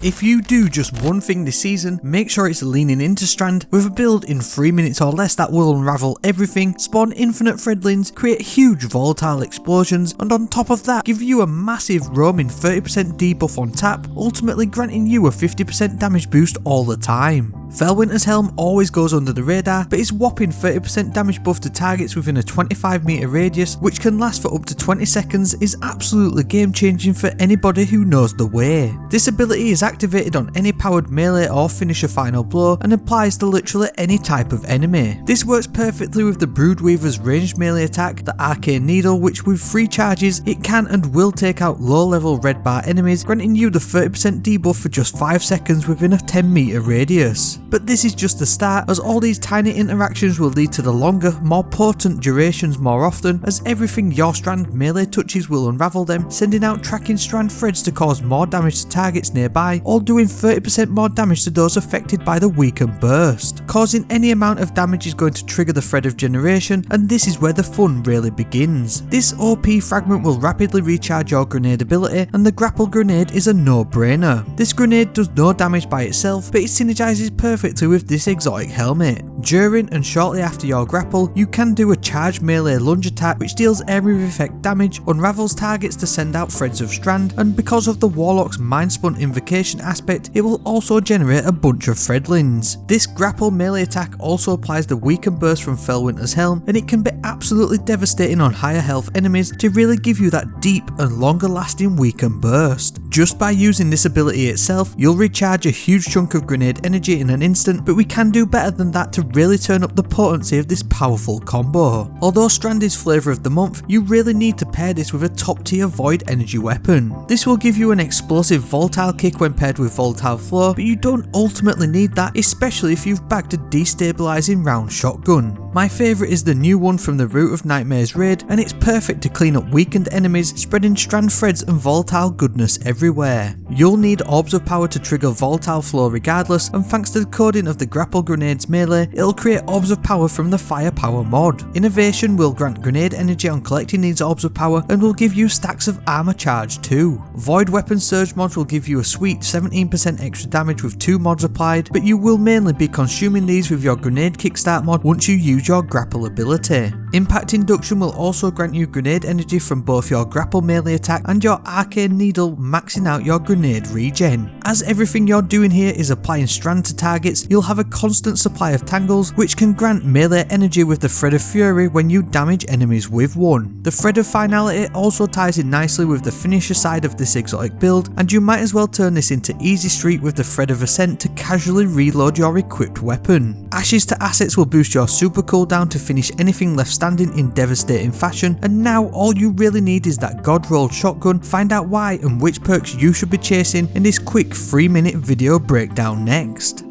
If you do just one thing this season, make sure it's leaning into Strand with a build in 3 minutes or less that will unravel everything, spawn infinite threadlings, create huge volatile explosions, and on top of that give you a massive roaming 30% debuff on tap, ultimately granting you a 50% damage boost all the time. Felwinters' Helm always goes under the radar, but his whopping 30% damage buff to targets within a 25 meter radius, which can last for up to 20 seconds, is absolutely game changing for anybody who knows the way. This ability is activated on any powered melee or finisher final blow and applies to literally any type of enemy. This works perfectly with the Broodweaver's ranged melee attack, the Arcane Needle, which with 3 charges it can and will take out low level red bar enemies, granting you the 30% debuff for just 5 seconds within a 10 meter radius. But this is just the start, as all these tiny interactions will lead to the longer, more potent durations more often, as everything your Strand melee touches will unravel them, sending out tracking Strand threads to cause more damage to targets nearby, all doing 30% more damage to those affected by the weaken burst. Causing any amount of damage is going to trigger the thread of generation, and this is where the fun really begins. This OP fragment will rapidly recharge your grenade ability, and the grapple grenade is a no-brainer. This grenade does no damage by itself, but it synergizes perfectly with this exotic helmet. During and shortly after your grapple, you can do a charged melee lunge attack which deals area of effect damage, unravels targets to send out threads of Strand, and because of the Warlock's mind spun invocation aspect, it will also generate a bunch of threadlings. This grapple melee attack also applies the weaken burst from Felwinters' Helm, and it can be absolutely devastating on higher health enemies to really give you that deep and longer lasting weaken burst. Just by using this ability itself, you'll recharge a huge chunk of grenade energy in an instant, but we can do better than that to really turn up the potency of this powerful combo. Although Strand is flavour of the month, you really need to pair this with a top tier void energy weapon. This will give you an explosive volatile kick when paired with volatile flow, but you don't ultimately need that, especially if you've bagged a destabilising round shotgun. My favourite is the new one from the Root of Nightmares raid, and it's perfect to clean up weakened enemies, spreading Strand threads and volatile goodness everywhere. You'll need orbs of power to trigger volatile flow regardless, and thanks to the coding of the grapple grenade's melee, it'll create orbs of power from the firepower mod. Innovation will grant grenade energy on collecting these orbs of power and will give you stacks of armor charge too. Void weapon surge mod will give you a sweet 17% extra damage with 2 mods applied, but you will mainly be consuming these with your grenade kickstart mod once you use your grapple ability. Impact induction will also grant you grenade energy from both your grapple melee attack and your arcane needle, maxing out your grenade regen. As everything you're doing here is applying Strand to targets, you'll have a constant supply of tangles which can grant melee energy with the Thread of Fury when you damage enemies with one. The Thread of Finality also ties in nicely with the finisher side of this exotic build, and you might as well turn this into Easy Street with the Thread of Ascent to casually reload your equipped weapon. Ashes to assets will boost your super cooldown to finish anything left standing in devastating fashion, and now all you really need is that god rolled shotgun. Find out why and which perks you should be chasing in this quick 3-minute video breakdown next.